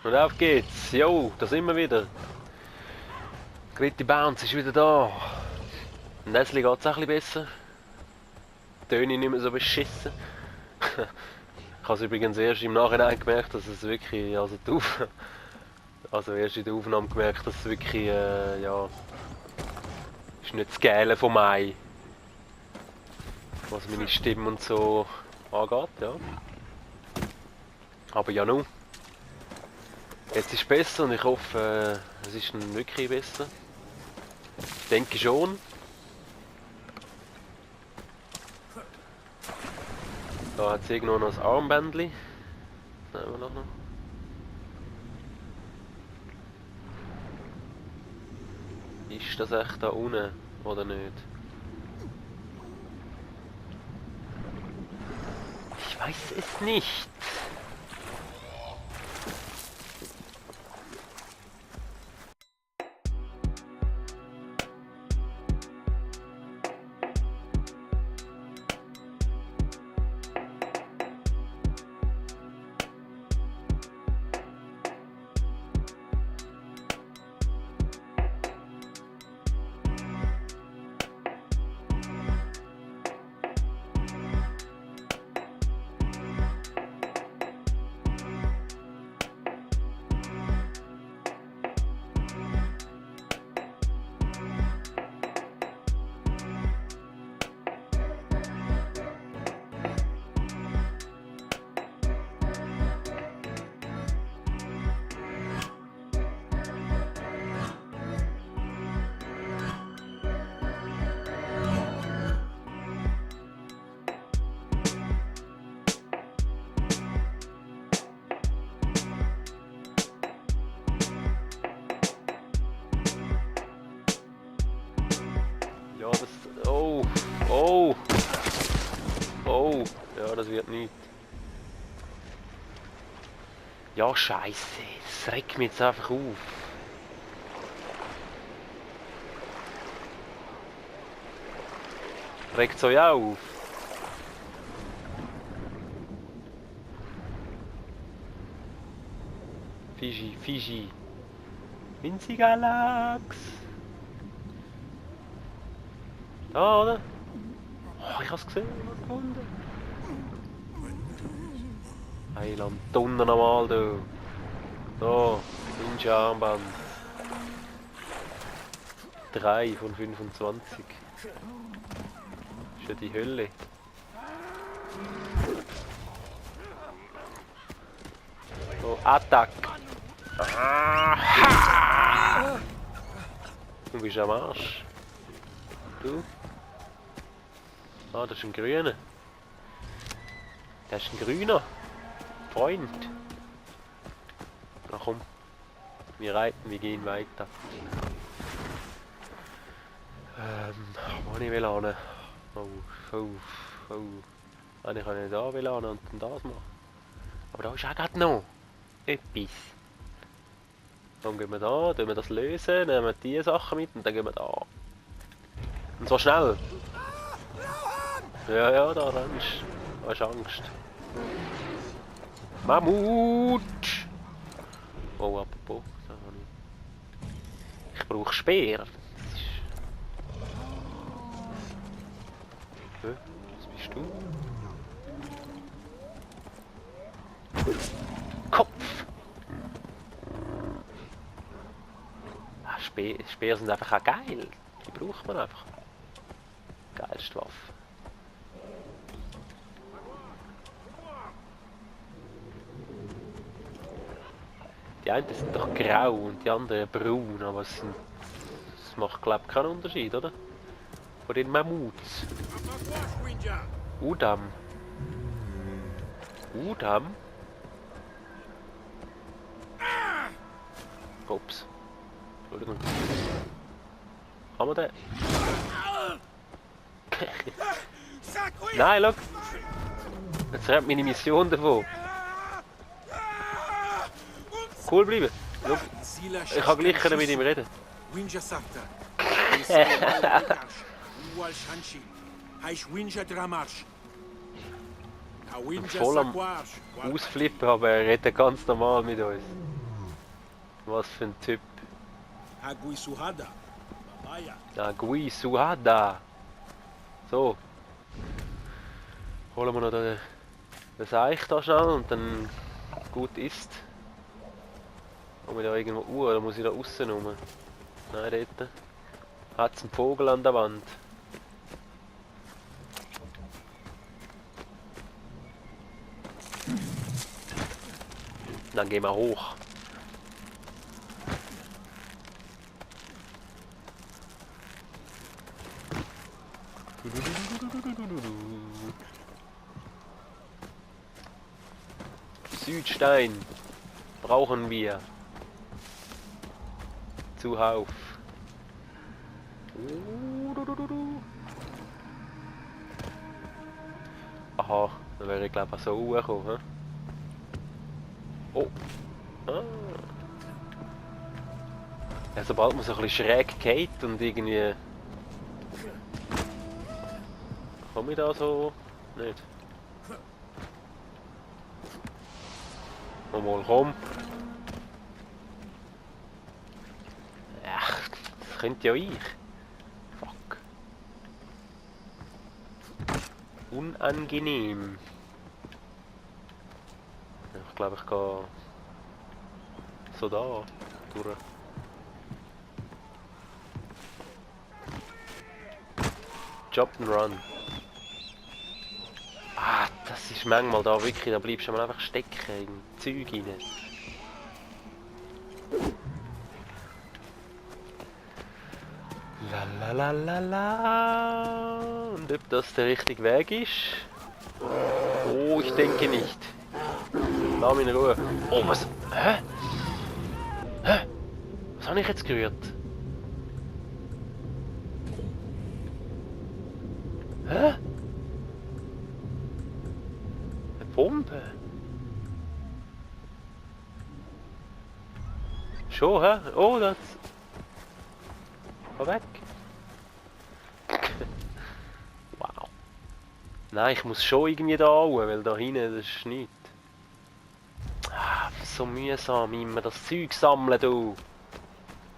Und auf geht's. Jo, da sind wir wieder. Gritty Bounce ist wieder da. Nestle geht's auch ein bisschen besser. Töne nicht mehr so beschissen. Ich habe es übrigens erst im Nachhinein gemerkt, dass es wirklich, also erst in der Aufnahme gemerkt, dass es wirklich, ja, ist nicht das Geile von Mai, was meine Stimme und so angeht, ja. Aber ja nun, jetzt ist es besser und ich hoffe, es ist dann wirklich besser. Ich denke schon. Da hat es irgendwo noch ein Armbändchen. Das nehmen wir doch noch. Ist das echt da unten oder nicht? Ich weiß es nicht. Ja, das... Oh! Oh! Oh! Ja, das wird nicht. Ja, scheiße. Das regt mich jetzt einfach auf. Regt es euch auch auf? Fiji, Fiji. Winziger Lachs. Da, oder? Oh, ich hab's gesehen, ich hab's gefunden. Heiland, Donner nochmal, du. Da, Ninja-Armband. 3 von 25. Ist ja die Hölle. So, Attack! Ah, du bist am Arsch. Du? Ah, das ist ein Grüner. Das ist ein Grüner. Freund. Na komm. Wir reiten, wir gehen weiter. Wo ich will hin? Oh. Ich kann nicht da will und dann das machen. Aber da ist auch gerade noch etwas. Dann gehen wir da, tun wir das lösen, nehmen diese Sachen mit und dann gehen wir da. Und so schnell. Ja, da rennst du. Da hast Angst. Mammut! Oh, apropos. Ich brauche Speer. Was bist du? Kopf! Ah, Speer sind einfach auch geil. Die braucht man einfach. Geilste Waffe. Die einen sind doch grau und die anderen braun, aber das macht glaube ich keinen Unterschied, oder? Von den Mammuts. Udam. Udam? Ups. Entschuldigung. Haben wir den? Nein, schau! Jetzt rennt meine Mission davon. Cool bleiben. Schau. Ich kann gleich mit ihm reden. Voll am Ausflippen, aber er redet ganz normal mit uns. Was für ein Typ. Aguisuhada. Babaya. Agui Suhada. So. Holen wir noch den Seich da schnell und dann gut ist. Komme ich da irgendwo oder muss ich da außen rum? Nein, dort. Hat es einen Vogel an der Wand. Dann gehen wir hoch. Südstein brauchen wir zuhauf. Aha, dann wäre ich glaube ich so hochgekommen. Oh. Ah. Ja, sobald man so ein bisschen schräg geht und irgendwie... Komme ich da so? Nicht. Mal komm. Ach, das könnte ja ich. Fuck. Unangenehm. Ich glaube, ich gehe so da durch. Jump and Run. Ah, das ist manchmal da wirklich, da bleibst du mal einfach stecken in Zeug rein. La la la la la. Und ob das der richtige Weg ist? Oh, ich denke nicht. Lass mich in Ruhe. Oh, was? Hä? Hä? Was habe ich jetzt gerührt? Hä? Eine Bombe? Schon, hä? Oh, das... Geh weg. Wow. Nein, ich muss schon irgendwie da hauen, weil da hinten, das ist nichts. Ah, so mühsam immer das Zeug sammeln, du.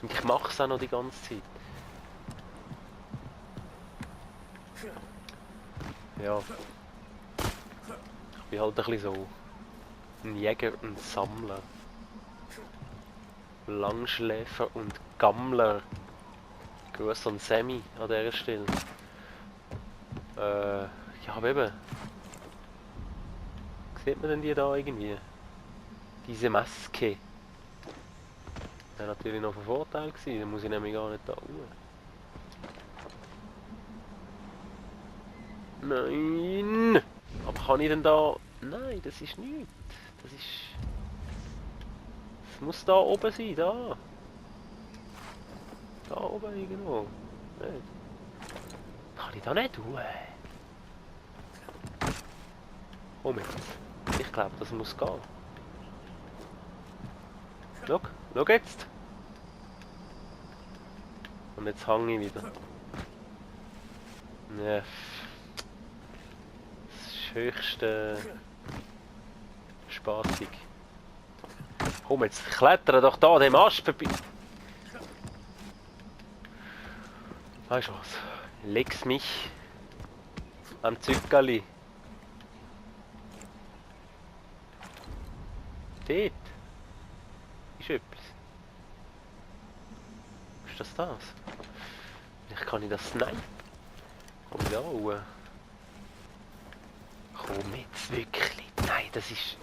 Und ich mache es auch noch die ganze Zeit. Ja. Ich bin halt ein bisschen so ein Jäger und Sammler. Langschläfer und Gammler. Gruß an Sammy an dieser Stelle. Ja, aber eben. Sieht man denn die da irgendwie? Diese Maske. Wäre natürlich noch ein Vorteil gewesen, dann muss ich nämlich gar nicht da hoch. Nein! Aber kann ich denn da... Nein, das ist nichts. Das ist... Es muss da oben sein, da. Da oben irgendwo. Nicht. Kann ich da nicht hoch? Komm jetzt. Ich glaube, das muss gehen. Schau jetzt. Und jetzt hänge ich wieder. Ja. Das ist höchste spaßig. Komm jetzt, kletter doch da dem Ast vorbei. Weißt du was? Leg's mich am Zückerli. Dort ist etwas. Ist das? Vielleicht kann ich das snipen. Komm ich da hoch? Komm jetzt wirklich. Nein, das ist...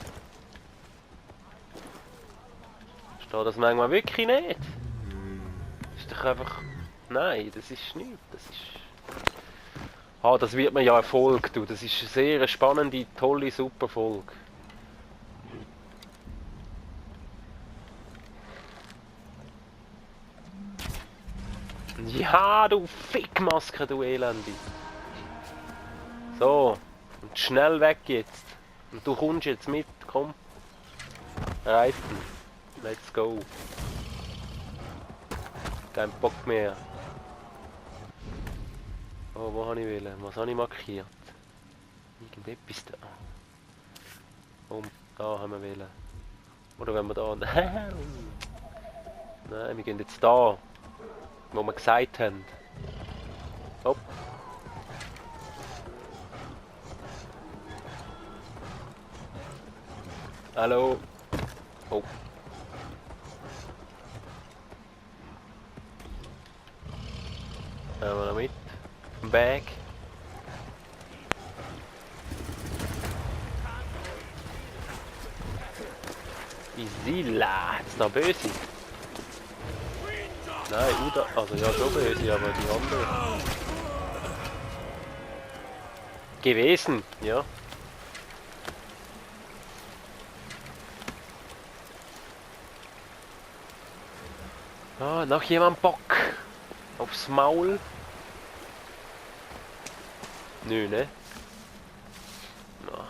Steht das manchmal wirklich nicht? Das ist doch einfach... Nein, das ist nichts. Das ist... Ah, das wird mir ja Erfolg, du. Das ist eine sehr spannende, tolle, super Folge. Ja, du Fickmaske, du Elende. So, und schnell weg jetzt. Und du kommst jetzt mit, komm. Reiten. Let's go. Kein Bock mehr. Oh, wo habe ich wählen? Was habe ich markiert? Irgendetwas da. Oh, da haben wir wählen. Oder wenn wir da... Nein, wir gehen jetzt da, wo wir gesagt haben. Hopp. Hallo. Oh. Nehmen wir noch mit. Ein Bag. Isila, jetzt da böse. Nein, Uda, also ja schon böse, aber die andere. Gewesen, ja. Ah, noch jemand Bock aufs Maul? Nö, ne? Ja.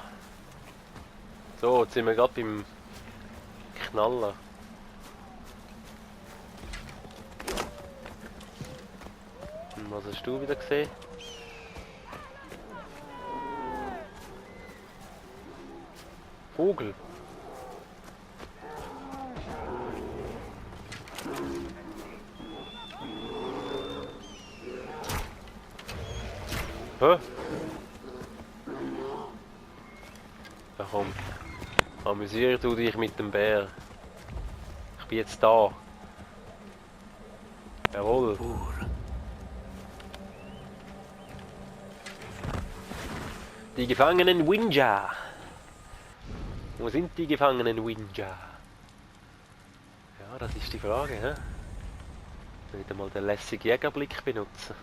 So, jetzt sind wir gerade beim Knaller. Was hast du wieder gesehen? Vogel. Hä? Ja, komm. Amüsier du dich mit dem Bär. Ich bin jetzt da. Jawohl. Die Gefangenen Winja. Wo sind die Gefangenen Winja? Ja, das ist die Frage, hä? Wieder mal den lässigen Jägerblick benutzen.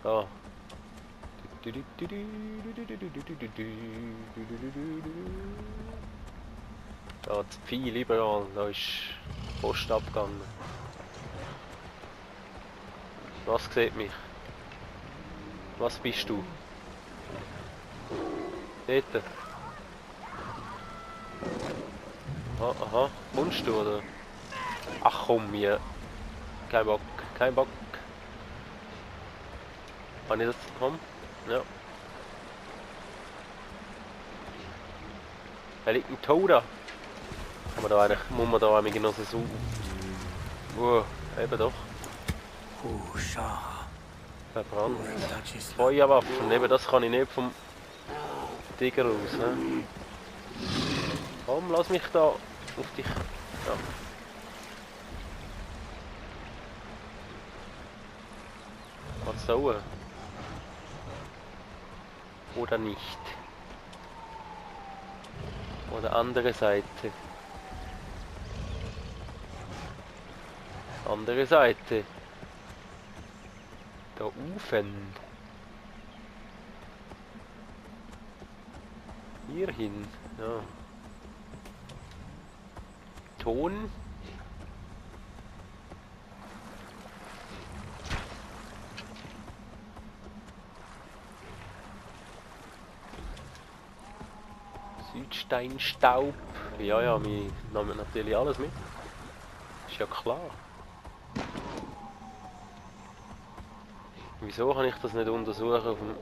Da. Da ist viel überall, da ist Post abgegangen. Was sieht mich? Was bist du? Dort. Aha, aha. Kommst du oder? Ach komm, mir. Kein Bock, kein Bock. Kann ich das? Komm? Ja. Da liegt ein Toda. Kann man da eigentlich, muss man da eigentlich noch so. Eben doch. Verbrannt. Feuerwaffen, eben das kann ich nicht vom Tiger aus. Ne? Komm, lass mich da auf dich. Ja. Was soll? Oder nicht? Oder andere Seite. Andere Seite. Da Ufen. Hier hin. Ja. Ton. Südsteinstaub. Ja, ja, wir nehmen natürlich alles mit. Ist ja klar. Wieso kann ich das nicht untersuchen auf dem...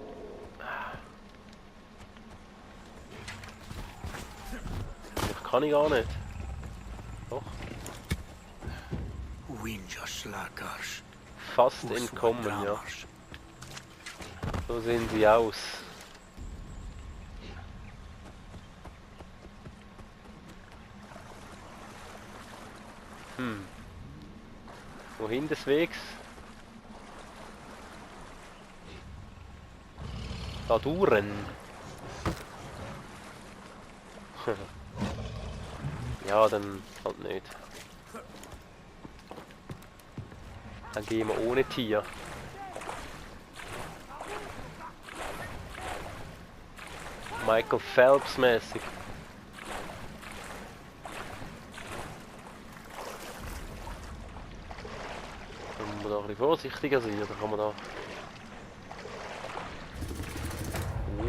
Ich kann ich gar nicht. Doch. Fast entkommen, ja. So sehen sie aus. Wohin des Wegs? Da duren. Ja, dann halt nicht. Dann gehen wir ohne Tier. Michael Phelps mäßig. Dann muss man da ein bisschen vorsichtiger sein, oder kann man da...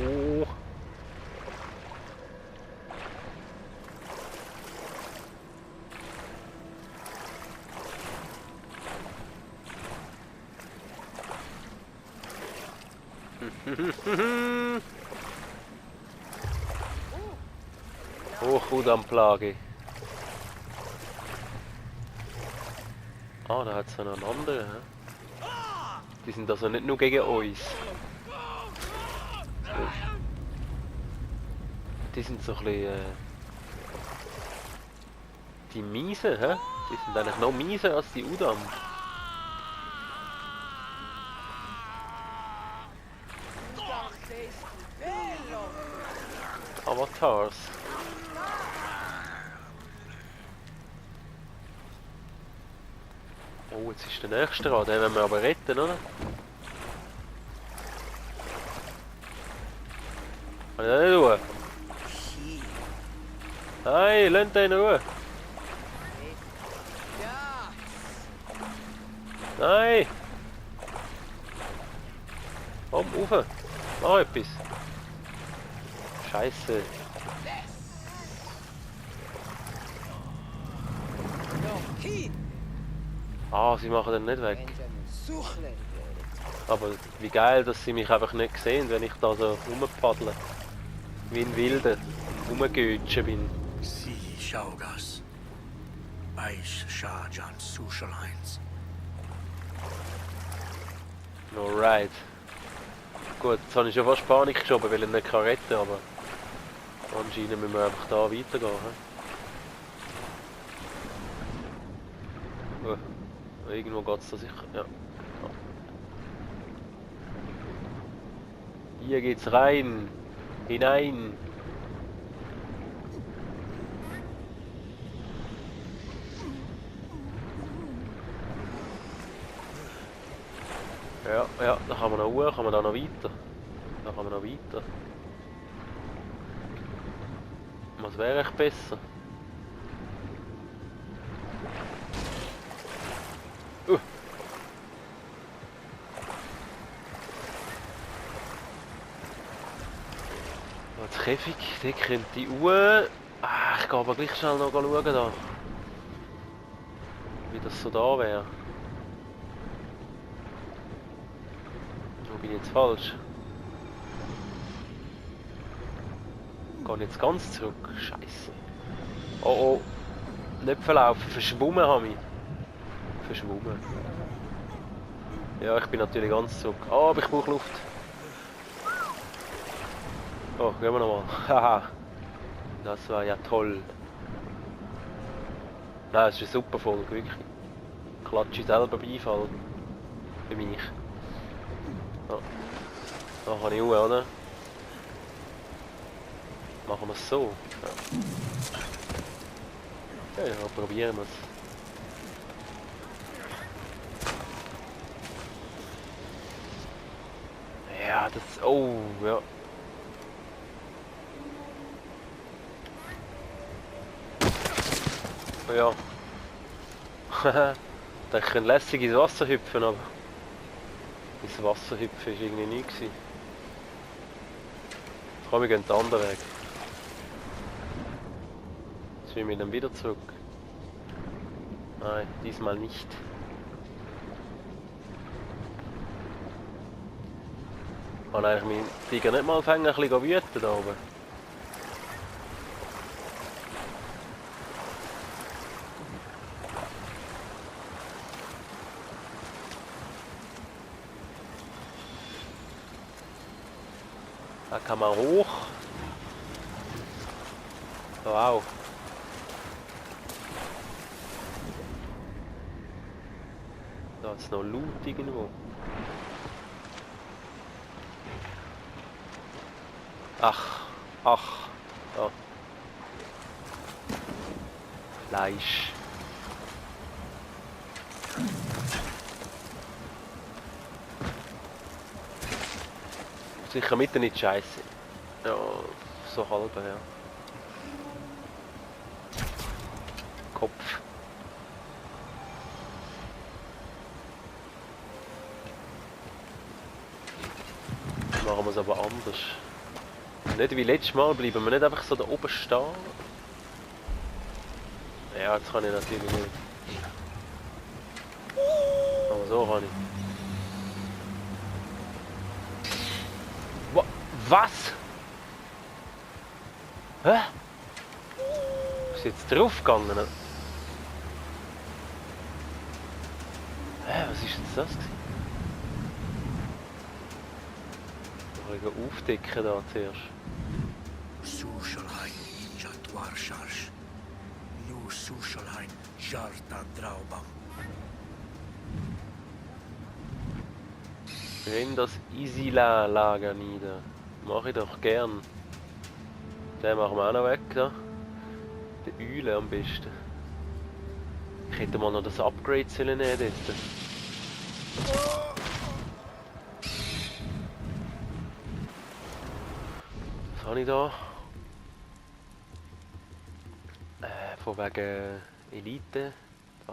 Oh. Hochudamplage. Ah, da hat es noch einen anderen. He? Die sind also nicht nur gegen uns. Die sind so ein bisschen... die Miesen, hä? Die sind eigentlich noch mieser als die Udam. Avatars. Oh, jetzt ist der nächste dran, den wollen wir aber retten, oder? Kann ich den nicht tun? Nein, lasst den in Ruhe! Nein! Komm, rauf! Mach etwas! Scheiße! Ah, sie machen den nicht weg. Aber wie geil, dass sie mich einfach nicht sehen, wenn ich da so rumpaddle. Wie ein Wilder rumgötschen bin. Sie Shaugas. Eis Shahjan Sushalheinz. Alright. Gut, jetzt habe ich schon fast Panik geschoben, weil ich ihn nicht retten kann, aber anscheinend müssen wir einfach da weitergehen. He? Oh, irgendwo geht es da sicher. Ja. Hier geht's rein. Hinein. Ja, ja, da kann man noch hoch, kann man da noch weiter. Da kann man noch weiter. Was wäre echt besser? Das Käfig, der könnte die Uhr. Ah, ich gehe aber gleich schnell noch schauen da. Wie das so da wäre. Wo bin ich jetzt falsch? Gehe ich jetzt ganz zurück? Scheiße. Oh oh. Nicht verlaufen, verschwommen habe ich. Verschwommen. Ja, ich bin natürlich ganz zurück. Ah, aber ich brauche Luft. Oh, gehen wir nochmal. Haha. Das war ja toll. Nein, es ist eine super Folge, wirklich. Klatsche selber Beifall. Für mich. Ja. Da kann ich auch, oder? Machen wir es so. Ja, ja, probieren wir es. Ja, das... Oh, ja. Ja. Da können lässig ins Wasser hüpfen, aber ins Wasser hüpfen war irgendwie nie. Komm, wir gehen den anderen Weg. Jetzt schwimmen wir dann wieder zurück. Nein, diesmal nicht. Kann eigentlich meinen Tiger nicht mal fangen, ein bisschen wüten da oben. Da kann man hoch. Wow. Da ist noch Loot irgendwo. Ach, da. Fleisch. Sicher mitten nicht scheiße. Ja, so halb, ja. Kopf. Machen wir es aber anders. Nicht wie letztes Mal, bleiben wir nicht einfach so da oben stehen. Ja, das kann ich natürlich nicht. Aber so kann ich. Was? Hä? Ist jetzt draufgegangen? Was ist jetzt das gewesen? Mal aufdecken da zuerst. Sushalain Jatwarsharsh. Nu Sushalain Jarta Draubam. Brenn das Isila-Lager nieder. Mache ich doch gern. Den machen wir auch noch weg, da. Den Eule am besten. Ich hätte mal noch das Upgrade sollen nehmen dort. Was habe ich da? Von wegen Elite. Ah.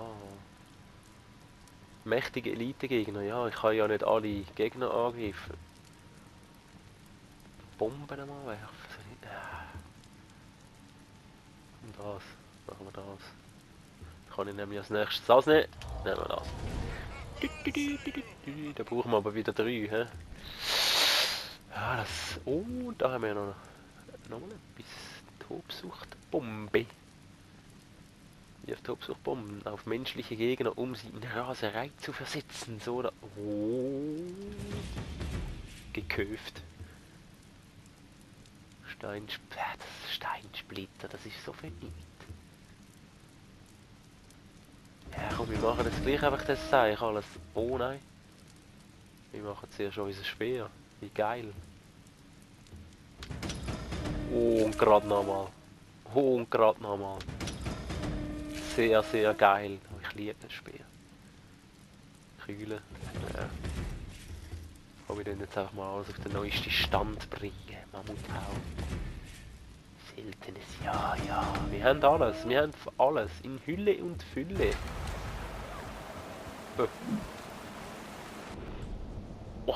Mächtige Elite-Gegner. Ja, ich kann ja nicht alle Gegner angreifen. Bomben mal werfen. Und das. Machen wir das. Kann ich nämlich als nächstes das nehmen. Nehmen wir das. Da brauchen wir aber wieder 3. He? Ja, das. Oh, da haben wir noch mal etwas. Tobsuchtbombe. Wirf Tobsuchtbomben auf menschliche Gegner, um sie in Raserei zu versetzen. So da. Oh. Geköft. Steinsplitter, das ist so viel nicht. Ja komm, wir machen jetzt gleich einfach das Zeichen alles. Oh nein. Wir machen zuerst unser Speer. Wie geil. Oh, und gerade nochmal. Oh, und gerade nochmal. Sehr, sehr geil. Ich liebe das Speer. Kühle. Ja. Kann ich dann jetzt einfach mal alles auf den neuesten Stand bringen. Mammuthau. Seltenes, ja, ja. Wir haben alles. Wir haben alles. In Hülle und Fülle. Oh. Oh.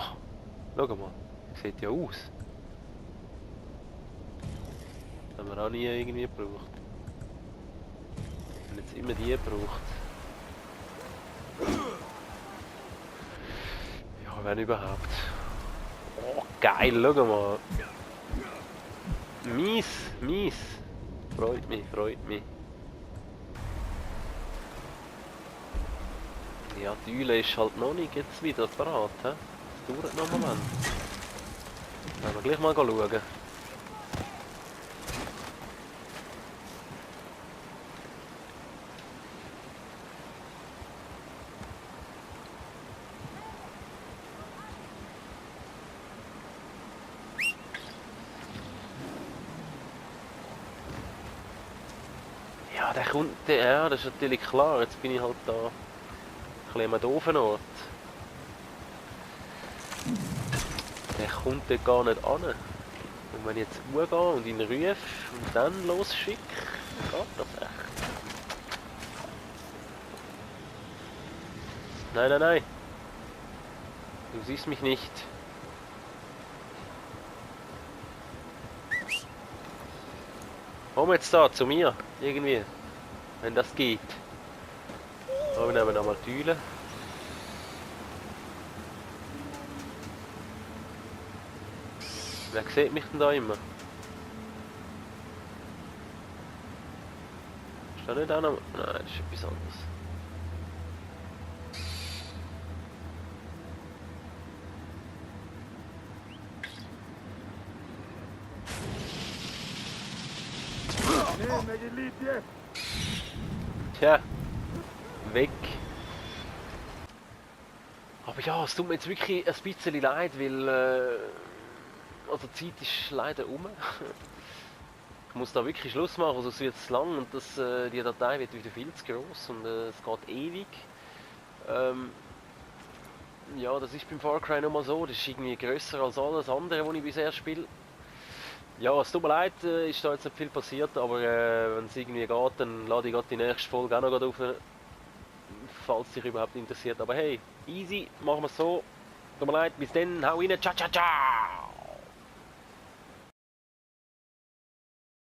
Schau mal. Sieht ja aus. Das haben wir auch nie irgendwie gebraucht. Und jetzt immer die gebraucht. Ja, wenn überhaupt. Oh, geil, schau mal. Mies, mies. Freut mich, freut mich. Ja, die Eule ist halt noch nicht jetzt wieder parat. He? Das dauert noch einen Moment. Wollen wir gleich mal schauen. Ja, der kommt, ja, das ist natürlich klar. Jetzt bin ich halt da ein bisschen am doofen Ort. Der kommt dort gar nicht an. Und wenn ich jetzt hochgehe und ihn rufe und dann losschicke, geht das echt. Nein, nein, nein. Du siehst mich nicht. Komm jetzt da zu mir, irgendwie. Wenn das geht. So, wir nehmen nochmal die Eule. Wer sieht mich denn da immer? Ist da nicht auch noch? Nein, das ist etwas anderes. Tja, weg. Aber ja, es tut mir jetzt wirklich ein bisschen leid, weil also die Zeit ist leider um. Ich muss da wirklich Schluss machen, sonst wird es lang und das, die Datei wird wieder viel zu groß und es geht ewig. Ja, das ist beim Far Cry nochmal so, das ist irgendwie grösser als alles andere, was ich bisher spiele. Ja, es tut mir leid, ist da jetzt nicht viel passiert, aber wenn es irgendwie geht, dann lade ich gerade die nächste Folge auch noch auf, falls dich überhaupt interessiert. Aber hey, easy, machen wir es so. Tut mir leid, bis dann, hau rein, ciao, ciao, ciao!